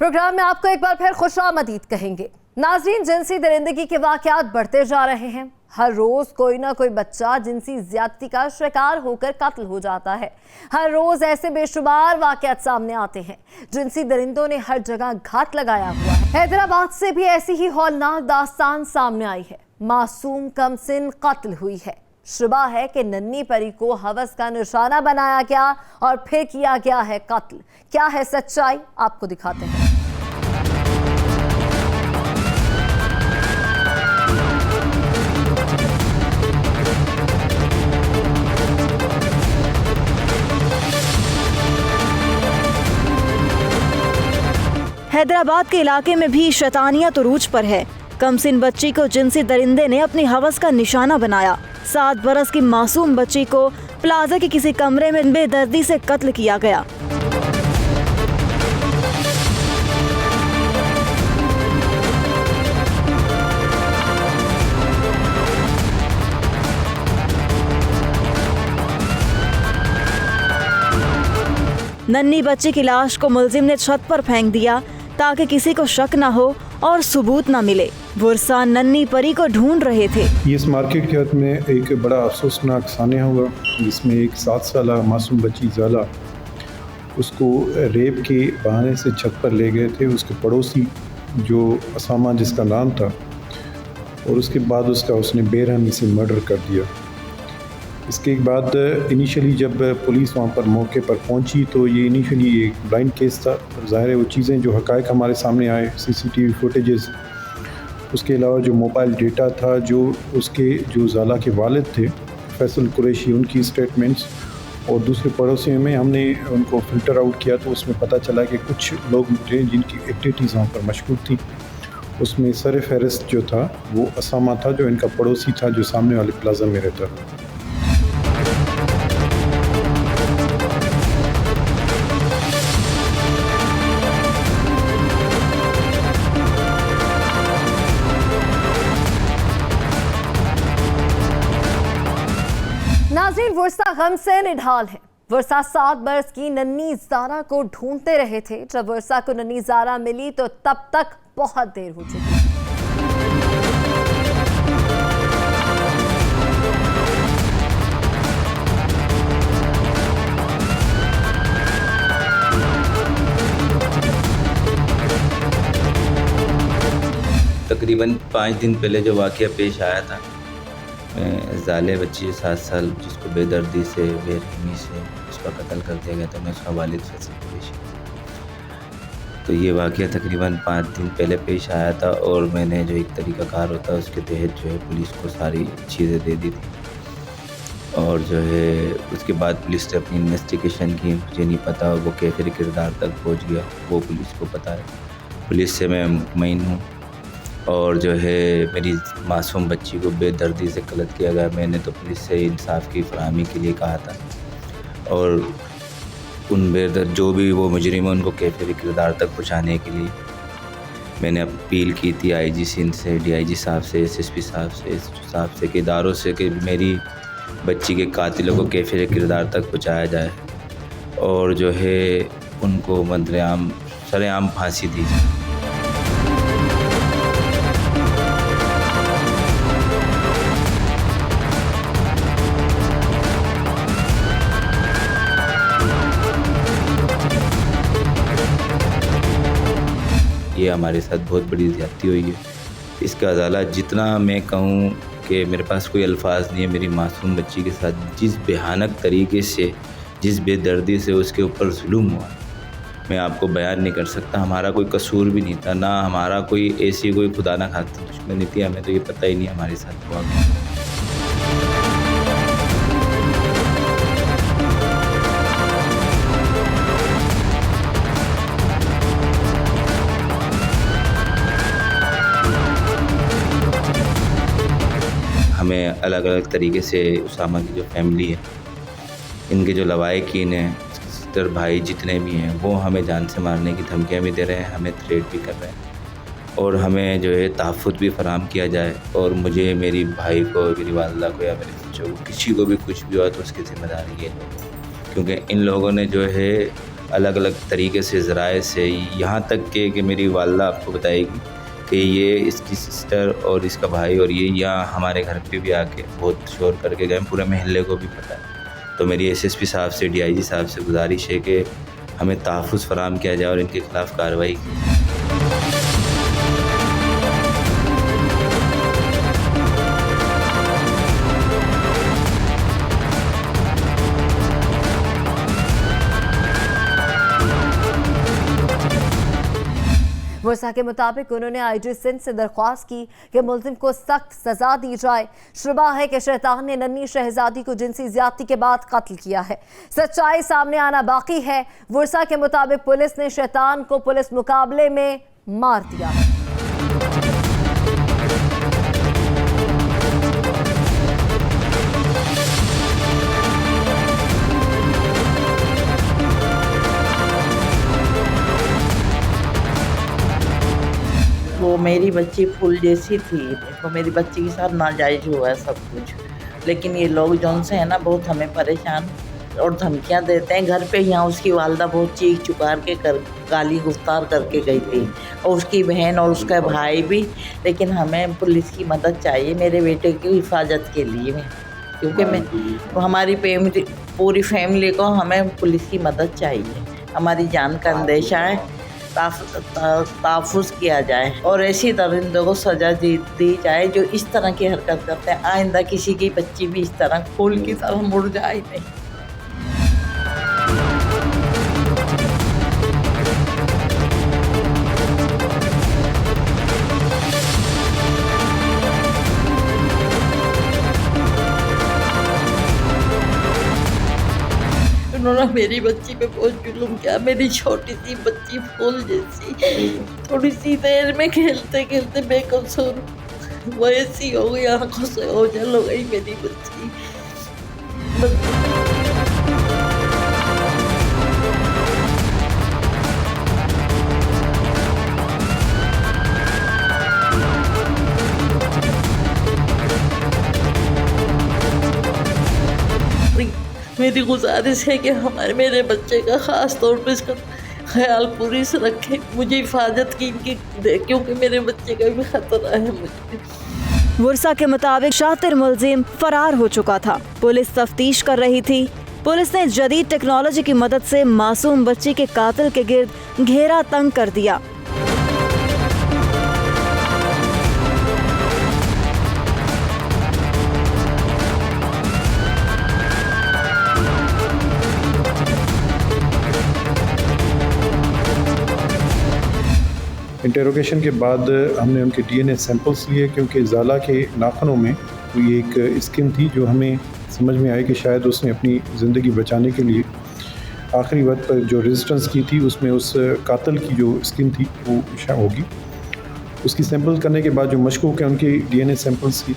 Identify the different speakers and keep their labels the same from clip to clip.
Speaker 1: Programme में आपको एक बार फिर खुशामदीद कहेंगे। नाज़रीन, जिनसी दरिंदगी के वाक़यात बढ़ते जा रहे हैं। हर रोज कोई ना कोई बच्चा जिनसी ज्यादती का शिकार होकर कत्ल हो जाता है। हर रोज ऐसे बेशुमार वाक़यात सामने आते हैं। जिनसी दरिंदों ने हर जगह घात लगाया हुआ है। हैदराबाद से भी ऐसी ही हौलनाक दास्तान सामने आई है। मासूम कमसिन कत्ल हुई है। शुबा है कि नन्ही परी को हवस का निशाना बनाया गया और फिर किया गया है कत्ल। क्या है सच्चाई, आपको दिखाते हैं।
Speaker 2: हैदराबाद के इलाके में भी शैतानियत उरूज पर है। कमसिन बच्ची को जिनसी दरिंदे ने अपनी हवस का निशाना बनाया। 7 बरस की मासूम बच्ची को प्लाजा के किसी कमरे में बेदर्दी से कत्ल किया गया। नन्ही बच्ची की लाश को मुलजिम ने छत पर फेंक दिया ताकि किसी को शक न हो और सबूत न मिले। बुरसा नन्ही परी को ढूंढ रहे थे।
Speaker 3: इस मार्केट के हद में एक बड़ा अफसोसनाक सानिया हुआ, जिसमें एक 7 साला मासूम बच्ची ज़ाला उसको रेप के बहाने से छत पर ले गए थे उसके पड़ोसी, जो असामा जिसका नाम था, और उसके बाद उसने बेरहमी से मर्डर कर दिया। इसके बाद इनिशियली जब पुलिस वहाँ पर मौके पर पहुँची तो ये इनिशियली एक ब्लाइंड केस था। ज़ाहिर है वो चीज़ें जो हक़ाइक़ हमारे सामने आए, CCTV फुटेजेस, उसके अलावा जो मोबाइल डेटा था, जो ज़ाला के वालिद थे फैसल कुरैशी, उनकी स्टेटमेंट्स और दूसरे पड़ोसियों में हमने उनको फ़िल्टर आउट किया तो उसमें पता चला कि कुछ लोग थे जिनकी एक्टिविटीज़ वहाँ पर मशकूक थी। उसमें सर फहरिस्त जो था वो असामा था, जो इनका पड़ोसी था, जो सामने वाले प्लाजा में रहता था।
Speaker 1: नाज़रीन, वर्षा गम से निढाल है। वर्षा 7 बरस की नन्ही ज़ारा को ढूंढते रहे थे। जब वर्षा को नन्ही ज़ारा मिली तो तब तक बहुत देर हो चुकी।
Speaker 4: तकरीबन 5 दिन पहले जो वाक़या पेश आया था, ज़ाले बच्ची 7 साल जिसको बेदर्दी से बेरहमी से उसका कत्ल कर दिया गया था, मैं उसका वालिद फैसल कुरैशी। तो ये वाक़या तकरीबन 5 दिन पहले पेश आया था और मैंने जो एक तरीक़ाकार होता है उसके तहत जो है पुलिस को सारी चीज़ें दे दी थी। और जो है उसके बाद पुलिस ने अपनी इन्वेस्टिगेशन की। मुझे नहीं पता वो कैफिर किरदार तक पहुँच गया, वो पुलिस को पता है। पुलिस से मैं मुतमईन हूँ। और जो है मेरी मासूम बच्ची को बेदर्दी से कत्ल किया गया। मैंने तो पुलिस से इंसाफ की फराहमी के लिए कहा था और उन बेदर्द जो भी वो मुजरिम है उनको कैफिर किरदार तक पहुँचाने के लिए मैंने अपील की थी IG सिंध से, DIG साहब से, SSP साहब से कि इदारों से कि मेरी बच्ची के कातिलों को कैफिर किरदार तक पहुँचाया जाए और जो है उनको सरेआम फांसी दी जाए। ये हमारे साथ बहुत बड़ी ज़्यादती हुई है। इसका अज़ाला जितना मैं कहूँ कि मेरे पास कोई अल्फाज नहीं है। मेरी मासूम बच्ची के साथ जिस भयानक तरीके से, जिस बेदर्दी से उसके ऊपर जुल्म हुआ, मैं आपको बयान नहीं कर सकता। हमारा कोई कसूर भी नहीं था, ना हमारा कोई ऐसी कोई खुदा ना खास्ता दुश्मनी थी। हमें तो ये पता ही नहीं हमारे साथ हुआ क्या। हमें अलग अलग तरीके से उसामा की जो फैमिली है, इनके जो लवाहिकीन हैं, सिस्टर भाई जितने भी हैं, वो हमें जान से मारने की धमकियाँ भी दे रहे हैं, हमें थ्रेट भी कर रहे हैं और हमें जो है तहफ़्फ़ुज़ भी फराहम किया जाए। और मुझे, मेरी भाई को, मेरी वालदा को या मेरे बच्चों को, किसी को भी कुछ भी हुआ तो उसकी ज़िम्मेदारी ये लोग, क्योंकि इन लोगों ने जो है अलग अलग तरीके से ज़राए से, यहाँ तक कि मेरी वालदा आपको बताएगी कि ये इसकी सिस्टर और इसका भाई और ये यहाँ हमारे घर पे भी आके बहुत शोर करके गए, पूरे महल्ले को भी पता है। तो मेरी एसएसपी साहब से, डीआईजी साहब से गुजारिश है कि हमें तहफ़्फ़ुज़ फराहम किया जाए और इनके ख़िलाफ़ कार्रवाई की जाए।
Speaker 1: वर्षा के मुताबिक उन्होंने आईजी सिंध से दरख्वास्त की कि मुलजिम को सख्त सजा दी जाए। शुबा है कि शैतान ने नन्ही शहजादी को जिनसी ज्यादती के बाद कत्ल किया है। सच्चाई सामने आना बाकी है। वर्षा के मुताबिक पुलिस ने शैतान को पुलिस मुकाबले में मार दिया।
Speaker 5: वो मेरी बच्ची फूल जैसी थी। देखो मेरी बच्ची के साथ नाजायज हुआ है सब कुछ, लेकिन ये लोग जौन से है ना बहुत हमें परेशान और धमकियां देते हैं। घर पे यहाँ उसकी वालदा बहुत चीख चुकार के गाली गुफ्तार करके गई थी, और उसकी बहन और उसका भाई भी। लेकिन हमें पुलिस की मदद चाहिए मेरे बेटे की हिफाजत के लिए, क्योंकि मैं हमारी पूरी फैमिली को हमें पुलिस की मदद चाहिए। हमारी जान का अंदेशा है, तहफ़्फ़ुज़ किया जाए और ऐसी दरिंदों को सज़ा दी जाए जो इस तरह की हरकत करते हैं। आइंदा किसी की बच्ची भी इस तरह फूल की तरह मुड़ जाए नहीं। उन्होंने मेरी बच्ची पे बहुत जुल्म किया। मेरी छोटी सी बच्ची फूल जैसी, थोड़ी सी देर में खेलते खेलते बेकसूर वो ऐसी हो गई, आंखों से ओझल हो गई मेरी बच्ची। मेरी गुजारिश है कि मेरे बच्चे का ख़ास तौर पर इसका ख्याल पूरी से रखें, मुझे हिफाजत की इनकी, क्योंकि मेरे बच्चे का भी खतरा है मुझे।
Speaker 2: वर्षा के मुताबिक शातिर मुलजिम फरार हो चुका था। पुलिस तफ्तीश कर रही थी। पुलिस ने जदीद टेक्नोलॉजी की मदद से मासूम बच्ची के कातिल के गिर्द घेरा तंग कर दिया।
Speaker 3: इंटरोगेशन के बाद हमने उनके डीएनए सैंपल्स लिए, क्योंकि ज़ाला के नाखूनों में कोई एक स्किन थी जो हमें समझ में आई कि शायद उसने अपनी ज़िंदगी बचाने के लिए आखिरी वक्त पर जो रेजिस्टेंस की थी उसमें उस कातिल की जो स्किन थी वो होगी। उसकी सैंपल करने के बाद जो मशकूक है उनके डीएनए सैंपल्स की,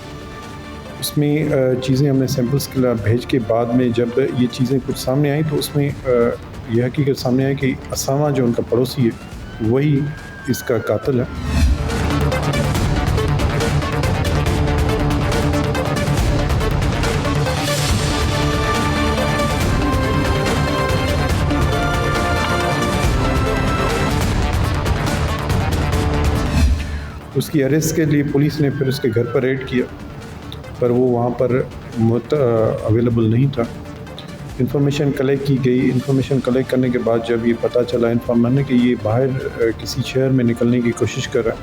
Speaker 3: उसमें चीज़ें हमने सैंपल्स के लिए भेज के बाद में जब ये चीज़ें कुछ सामने आई तो उसमें यह हकीकत सामने आई कि असामा जो उनका पड़ोसी है वही इसका कातिल है। उसकी अरेस्ट के लिए पुलिस ने फिर उसके घर पर रेड किया, पर वो वहाँ पर अवेलेबल नहीं था। इन्फॉर्मेशन कलेक्ट की गई। इन्फॉर्मेशन कलेक्ट करने के बाद जब ये पता चला इन्फॉर्मर ने कि ये बाहर किसी शहर में निकलने की कोशिश कर रहा है,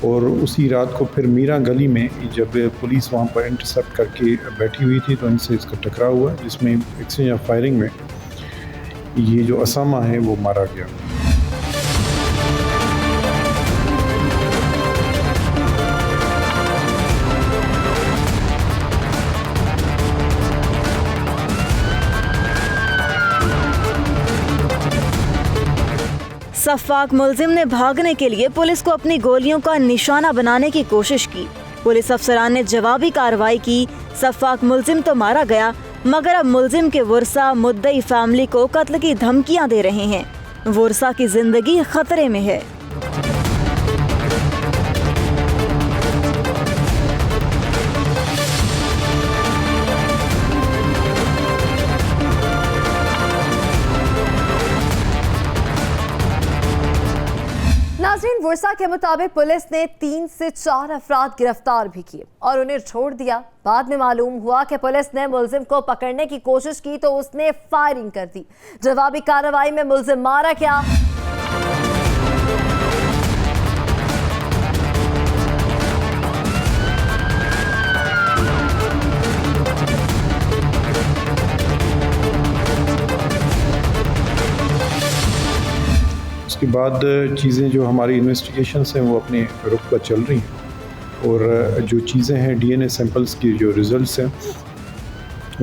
Speaker 3: और उसी रात को फिर मीरा गली में जब पुलिस वहाँ पर इंटरसेप्ट करके बैठी हुई थी तो इनसे इसका टकराव हुआ, जिसमें एक्सचेंज ऑफ फायरिंग में ये जो असामा है वो मारा गया।
Speaker 2: सफ़ाक मुलजिम ने भागने के लिए पुलिस को अपनी गोलियों का निशाना बनाने की कोशिश की। पुलिस अफसरान ने जवाबी कार्रवाई की। सफ़ाक मुलजिम तो मारा गया, मगर अब मुलजिम के वर्षा मुद्दई फैमिली को कत्ल की धमकियां दे रहे हैं। वर्षा की जिंदगी खतरे में है।
Speaker 1: नाज़रीन, वर्षा के मुताबिक पुलिस ने 3 से 4 अफराद गिरफ्तार भी किए और उन्हें छोड़ दिया। बाद में मालूम हुआ कि पुलिस ने मुलजिम को पकड़ने की कोशिश की तो उसने फायरिंग कर दी। जवाबी कार्रवाई में मुलजिम मारा गया।
Speaker 3: उसके बाद चीज़ें जो हमारी इन्वेस्टिगेशंस हैं वो अपने रुख पर चल रही हैं और जो चीज़ें हैं डीएनए सैंपल्स की जो रिज़ल्ट्स हैं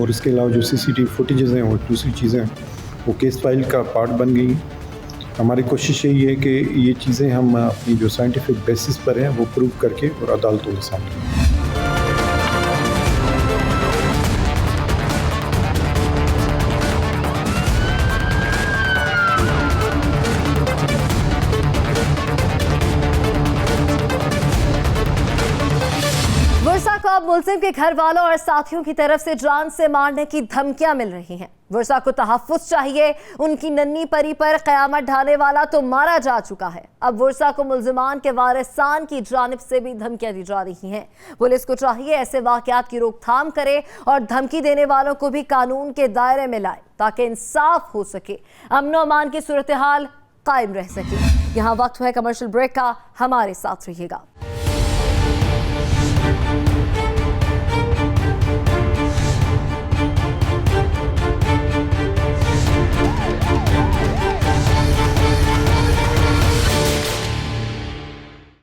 Speaker 3: और इसके अलावा जो सीसीटीवी फुटेजेस हैं और दूसरी चीज़ें हैं वो केस फाइल का पार्ट बन गई हैं। हमारी कोशिश यही है कि ये चीज़ें हम अपनी जो साइंटिफिक बेसिस पर हैं वो प्रूव करके और अदालतों के सामने।
Speaker 1: वर्षा को अब मुलजिम के घर वालों और साथियों की तरफ से जान से मारने की धमकियां मिल रही हैं। वर्षा को तहफ्फुज़ चाहिए। उनकी नन्ही परी पर क़यामत ढाने वाला तो मारा जा चुका है। अब वर्षा को मुलजिमान के वारिसान की जानिब से भी धमकियां दी जा रही हैं। पुलिस को चाहिए ऐसे वाक़यात की रोकथाम करे और धमकी देने वालों को भी कानून के दायरे में लाए ताकि इंसाफ हो सके, अमन और अमान की सूरत हाल कायम रह सके। यहाँ वक्त है कमर्शियल ब्रेक का, हमारे साथ रहिएगा।